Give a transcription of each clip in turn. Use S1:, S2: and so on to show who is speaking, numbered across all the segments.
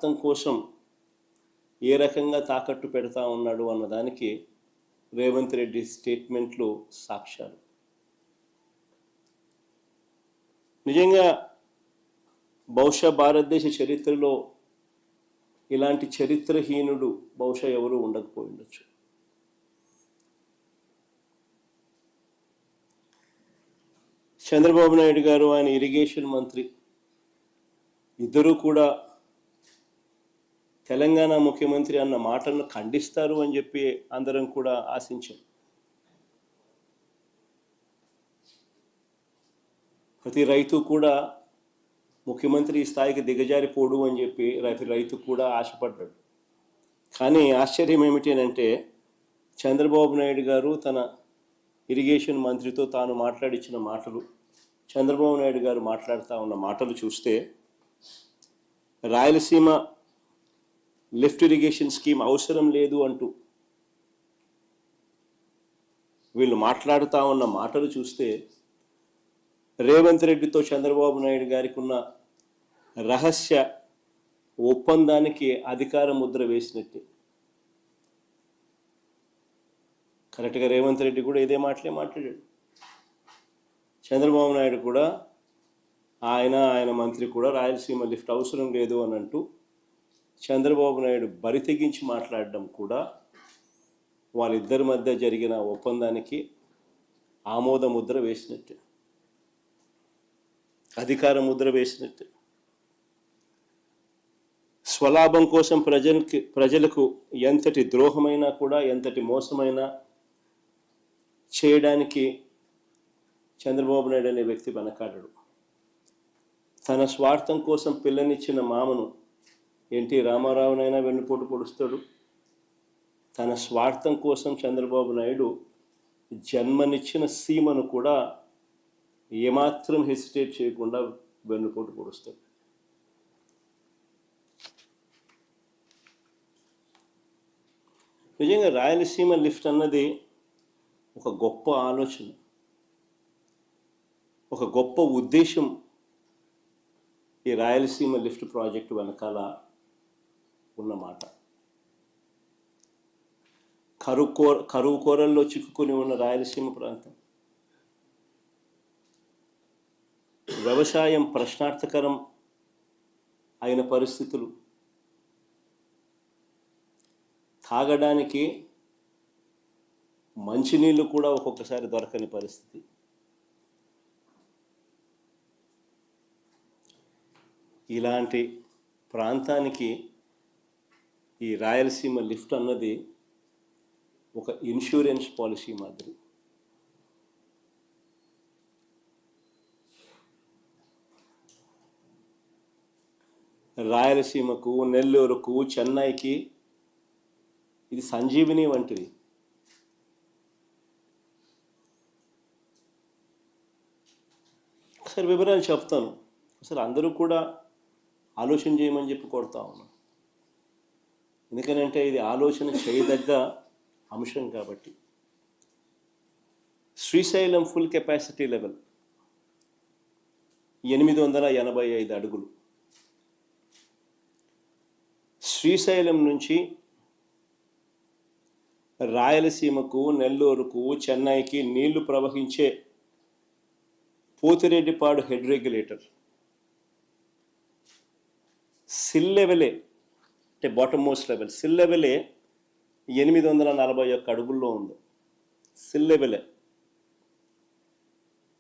S1: స్వార్థం కోసం ఏ రకంగా తాకట్టు పెడతా ఉన్నాడు అన్నదానికి రేవంత్ రెడ్డి స్టేట్మెంట్లు సాక్ష్యాలు. నిజంగా బహుశా భారతదేశ చరిత్రలో ఇలాంటి చరిత్రహీనుడు బహుశా ఎవరు ఉండకపోయి ఉండొచ్చు. చంద్రబాబు నాయుడు గారు, ఆయన ఇరిగేషన్ మంత్రి ఇద్దరూ కూడా తెలంగాణ ముఖ్యమంత్రి అన్న మాటలను ఖండిస్తారు అని చెప్పి అందరం కూడా ఆశించాం. ప్రతి రైతు కూడా ముఖ్యమంత్రి ఈ స్థాయికి దిగజారిపోడు అని చెప్పి రైతు కూడా ఆశపడ్డాడు. కానీ ఆశ్చర్యం ఏమిటి అంటే చంద్రబాబు నాయుడు గారు తన ఇరిగేషన్ మంత్రితో తాను మాట్లాడించిన మాటలు, చంద్రబాబు నాయుడు గారు మాట్లాడుతూ ఉన్న మాటలు చూస్తే రాయలసీమ లిఫ్ట్ ఇరిగేషన్ స్కీమ్ అవసరం లేదు అంటూ వీళ్ళు మాట్లాడుతూ ఉన్న మాటలు చూస్తే రేవంత్ రెడ్డితో చంద్రబాబు నాయుడు గారికి ఉన్న రహస్య ఒప్పందానికి అధికార ముద్ర వేసినట్టే. కరెక్ట్గా రేవంత్ రెడ్డి కూడా ఇదే మాటలే మాట్లాడాడు. చంద్రబాబు నాయుడు కూడా ఆయన మంత్రి కూడా రాయలసీమ లిఫ్ట్ అవసరం లేదు అని అంటూ చంద్రబాబు నాయుడు బరి తెగించి మాట్లాడడం కూడా వాళ్ళిద్దరి మధ్య జరిగిన ఒప్పందానికి ఆమోద ముద్ర వేసినట్టే, అధికార ముద్ర వేసినట్టే. స్వలాభం కోసం ప్రజలకు ఎంతటి ద్రోహమైనా కూడా, ఎంతటి మోసమైనా చేయడానికి చంద్రబాబు నాయుడు అనే వ్యక్తి వెనకాడడు. తన స్వార్థం కోసం పిల్లనిచ్చిన మామను ఎన్టీ రామారావునైనా వెన్నుపోటు పొడుస్తాడు. తన స్వార్థం కోసం చంద్రబాబు నాయుడు జన్మనిచ్చిన సీమను కూడా ఏమాత్రం హెసిటేట్ చేయకుండా వెన్నుపోటు పొడుస్తాడు. నిజంగా రాయలసీమ లిఫ్ట్ అన్నది ఒక గొప్ప ఆలోచన, ఒక గొప్ప ఉద్దేశం ఈ రాయలసీమ లిఫ్ట్ ప్రాజెక్టు వెనకాల ఉన్నమాట. కరువు కోరల్లో చిక్కుకొని ఉన్న రాయలసీమ ప్రాంతం, వ్యవసాయం ప్రశ్నార్థకరం అయిన పరిస్థితులు, తాగడానికి మంచినీళ్ళు కూడా ఒక్కొక్కసారి దొరకని పరిస్థితి. ఇలాంటి ప్రాంతానికి ఈ రాయలసీమ లిఫ్ట్ అన్నది ఒక ఇన్సూరెన్స్ పాలసీ మాదిరి. రాయలసీమకు, నెల్లూరుకు, చెన్నైకి ఇది సంజీవిని వంటిది. ఒకసారి వివరాలు చెప్తాను. అసలు అందరూ కూడా ఆలోచన చేయమని చెప్పి కోరుతా ఉన్నాను. ఎందుకనంటే ఇది ఆలోచన చేయదగ్గ అంశం కాబట్టి. శ్రీశైలం ఫుల్ కెపాసిటీ లెవెల్ 885 అడుగులు. శ్రీశైలం నుంచి రాయలసీమకు, నెల్లూరుకు, చెన్నైకి నీళ్లు ప్రవహించే పోతిరెడ్డిపాడు హెడ్ రెగ్యులేటర్ సిల్ లెవెలే, అంటే బాటమ్ మోస్ట్ లెవెల్, సిల్ లెవెలే 841 అడుగుల్లో ఉంది. సిల్ లెవెలే.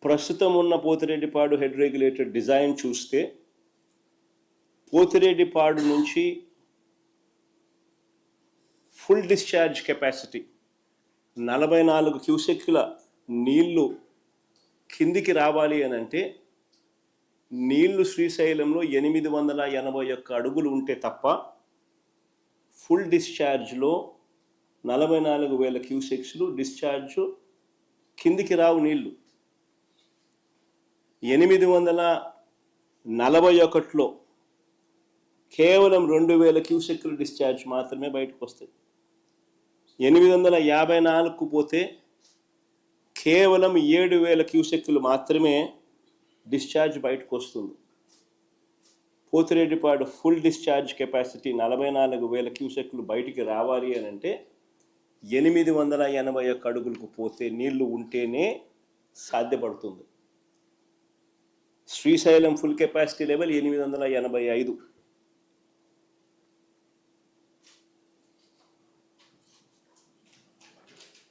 S1: ప్రస్తుతం ఉన్న పోతిరెడ్డిపాడు హెడ్ రెగ్యులేటర్ డిజైన్ చూస్తే పోతిరెడ్డిపాడు నుంచి ఫుల్ డిశ్చార్జ్ కెపాసిటీ 44 క్యూసెక్కుల నీళ్లు కిందికి రావాలి అని అంటే నీళ్లు శ్రీశైలంలో 881 అడుగులు ఉంటే తప్ప ఫుల్ డిశ్చార్జ్లో 44,000 క్యూసెక్స్లు డిశ్చార్జ్ కిందికి రావు. నీళ్లు 841లో కేవలం 2,000 క్యూసెక్లు డిశ్చార్జ్ మాత్రమే బయటకు వస్తాయి. 854కు పోతే కేవలం 7,000 క్యూసెక్లు మాత్రమే డిశ్చార్జ్ బయటకు వస్తుంది. పోతిరెడ్డిపాడు ఫుల్ డిశ్చార్జ్ కెపాసిటీ 44,000 క్యూసెక్లు బయటికి రావాలి అని అంటే 881 అడుగులకు పోతే నీళ్లు ఉంటేనే సాధ్యపడుతుంది. Srisailam full capacity level 885.